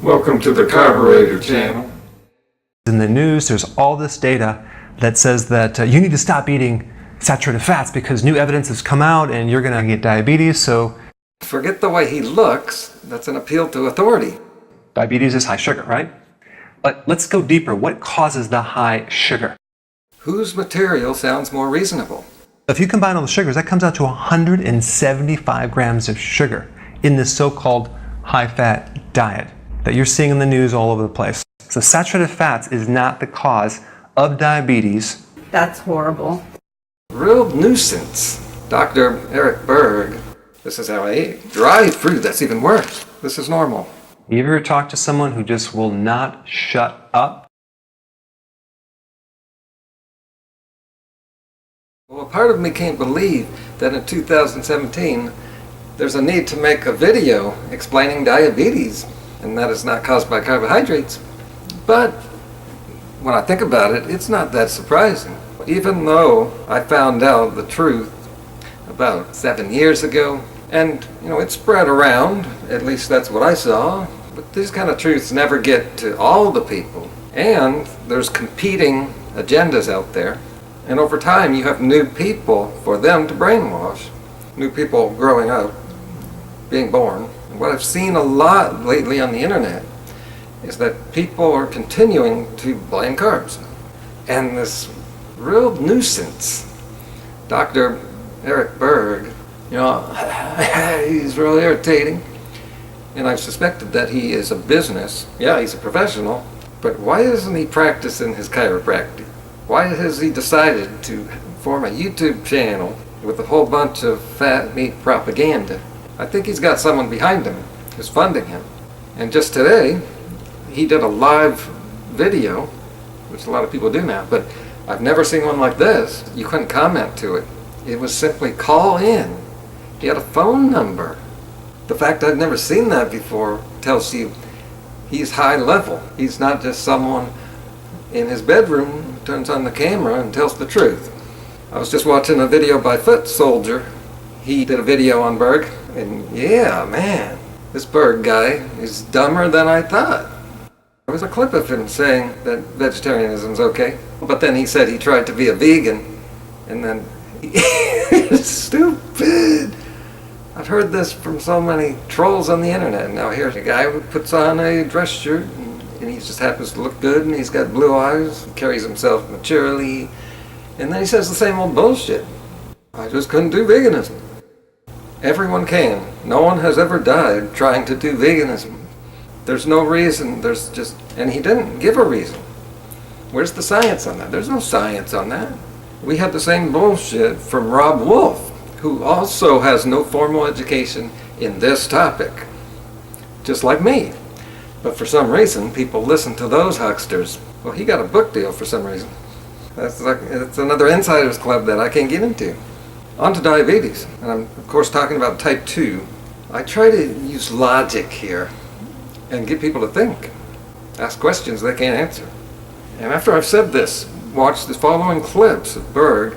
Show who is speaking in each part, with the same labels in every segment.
Speaker 1: Welcome to the Carburetor channel.
Speaker 2: In the news, there's all this data that says that you need to stop eating saturated fats because new evidence has come out and you're going to get diabetes. So
Speaker 1: forget the way he looks. That's an appeal to authority.
Speaker 2: Diabetes is high sugar, right? But let's go deeper. What causes the high sugar?
Speaker 1: Whose material sounds more reasonable?
Speaker 2: If you combine all the sugars, that comes out to 175 grams of sugar in this so-called high-fat diet that you're seeing in the news all over the place. So saturated fats is not the cause of diabetes.
Speaker 3: That's horrible.
Speaker 1: Real nuisance. Dr. Berg, this is how I eat. Dry fruit, that's even worse. This is normal.
Speaker 2: You ever talk to someone who just will not shut up?
Speaker 1: Well, a part of me can't believe that in 2017 there's a need to make a video explaining diabetes, and that is not caused by carbohydrates. But when I think about it, it's not that surprising. Even though I found out the truth about 7 years ago, and it spread around, at least that's what I saw, but these kind of truths never get to all the people. And there's competing agendas out there, and over time you have new people for them to brainwash. New people growing up, being born. And what I've seen a lot lately on the internet is that people are continuing to blame carbs. And this real nuisance, Dr. Berg, he's real irritating. And I've suspected that he is a business. Yeah, he's a professional. But why isn't he practicing his chiropractic? Why has he decided to form a YouTube channel with a whole bunch of fat meat propaganda? I think he's got someone behind him who's funding him. And just today, he did a live video, which a lot of people do now, but I've never seen one like this. You couldn't comment to it. It was simply call in. He had a phone number. The fact I've never seen that before tells you he's high level. He's not just someone in his bedroom who turns on the camera and tells the truth. I was just watching a video by Foot Soldier. He did a video on Berg, and yeah, man, this Berg guy is dumber than I thought. There was a clip of him saying that vegetarianism is okay, but then he said he tried to be a vegan, and then he's stupid. I've heard this from so many trolls on the internet. Now here's a guy who puts on a dress shirt, and he just happens to look good, and he's got blue eyes, carries himself maturely, and then he says the same old bullshit. I just couldn't do veganism. Everyone can. No one has ever died trying to do veganism. There's no reason, and he didn't give a reason. Where's the science on that? There's no science on that. We had the same bullshit from Rob Wolf, who also has no formal education in this topic, just like me. But for some reason, people listen to those hucksters. Well, he got a book deal for some reason. It's another insider's club that I can't get into. On to diabetes, and I'm of course talking about type 2. I try to use logic here and get people to think, ask questions they can't answer. And after I've said this, watch the following clips of Berg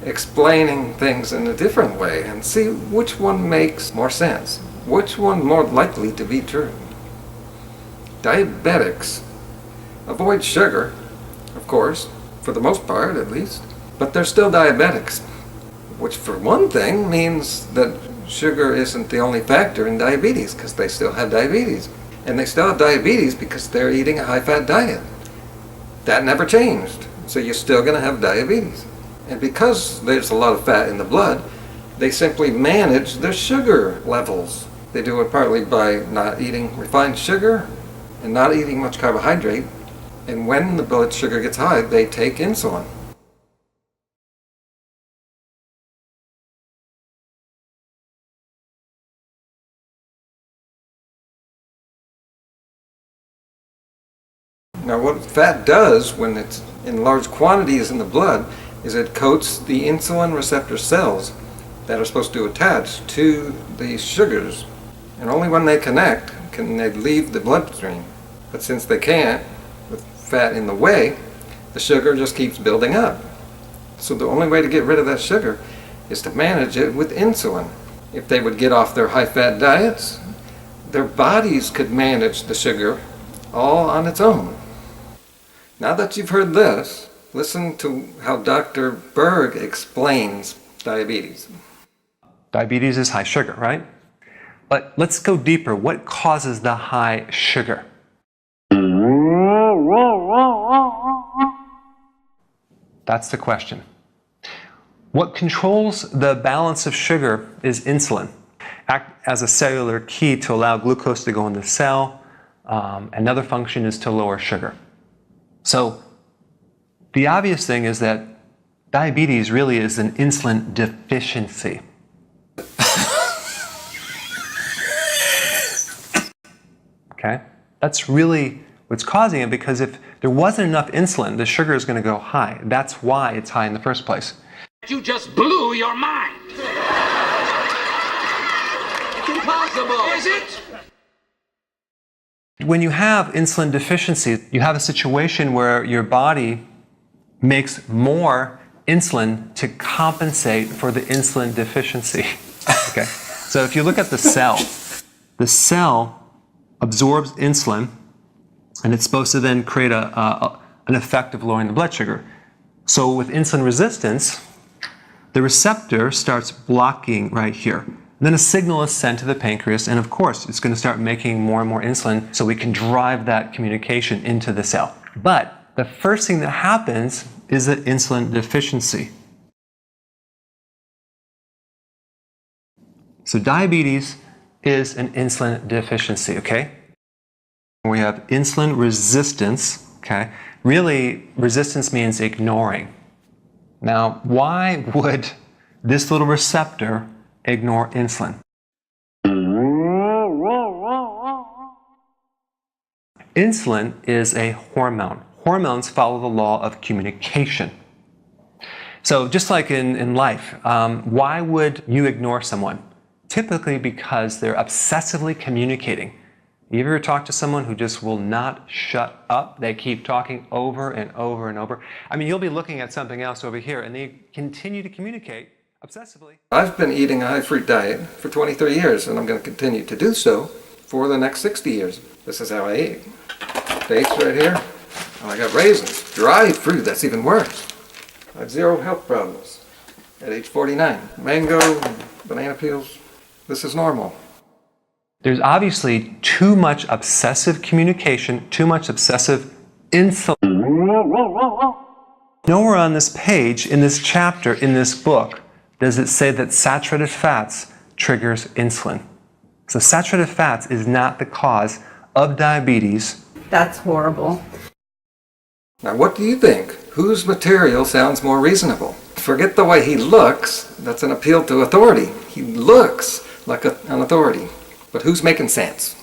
Speaker 1: explaining things in a different way and see which one makes more sense, which one more likely to be true. Diabetics avoid sugar, of course, for the most part at least, but they're still diabetics, which for one thing means that sugar isn't the only factor in diabetes, because they still have diabetes. And they still have diabetes because they're eating a high-fat diet. That never changed, so you're still going to have diabetes. And because there's a lot of fat in the blood, they simply manage their sugar levels. They do it partly by not eating refined sugar and not eating much carbohydrate. And when the blood sugar gets high, they take insulin. Now what fat does when it's in large quantities in the blood is it coats the insulin receptor cells that are supposed to attach to these sugars. And only when they connect can they leave the bloodstream. But since they can't, with fat in the way, the sugar just keeps building up. So the only way to get rid of that sugar is to manage it with insulin. If they would get off their high-fat diets, their bodies could manage the sugar all on its own. Now that you've heard this, listen to how Dr. Berg explains diabetes.
Speaker 2: Diabetes is high sugar, right? But let's go deeper. What causes the high sugar? That's the question. What controls the balance of sugar is insulin. Act as a cellular key to allow glucose to go in the cell. Another function is to lower sugar. So the obvious thing is that diabetes really is an insulin deficiency. Okay? That's really what's causing it, because if there wasn't enough insulin, the sugar is going to go high. That's why it's high in the first place.
Speaker 3: You just blew your mind. It's impossible. Is it?
Speaker 2: When you have insulin deficiency, you have a situation where your body makes more insulin to compensate for the insulin deficiency. Okay? So if you look at the cell absorbs insulin, and it's supposed to then create an effect of lowering the blood sugar. So with insulin resistance, the receptor starts blocking right here. Then a signal is sent to the pancreas, and of course, it's going to start making more and more insulin so we can drive that communication into the cell. But the first thing that happens is an insulin deficiency. So diabetes is an insulin deficiency, okay? We have insulin resistance, okay? Really, resistance means ignoring. Now, why would this little receptor ignore insulin? Insulin is a hormone. Hormones follow the law of communication. So just like in life, why would you ignore someone? Typically because they're obsessively communicating. You ever talk to someone who just will not shut up? They keep talking over and over and over. I mean, you'll be looking at something else over here, and they continue to communicate obsessively.
Speaker 1: I've been eating a high-fruit diet for 23 years, and I'm going to continue to do so for the next 60 years. This is how I eat. Dates right here. Oh, I got raisins. Dried fruit, that's even worse. I have zero health problems at age 49. Mango, banana peels, this is normal.
Speaker 2: There's obviously too much obsessive communication, too much obsessive insulin. Nowhere on this page, in this chapter, in this book, does it say that saturated fats triggers insulin. So saturated fats is not the cause of diabetes.
Speaker 4: That's horrible.
Speaker 1: Now what do you think? Whose material sounds more reasonable? Forget the way he looks. That's an appeal to authority. He looks like an authority. But who's making sense?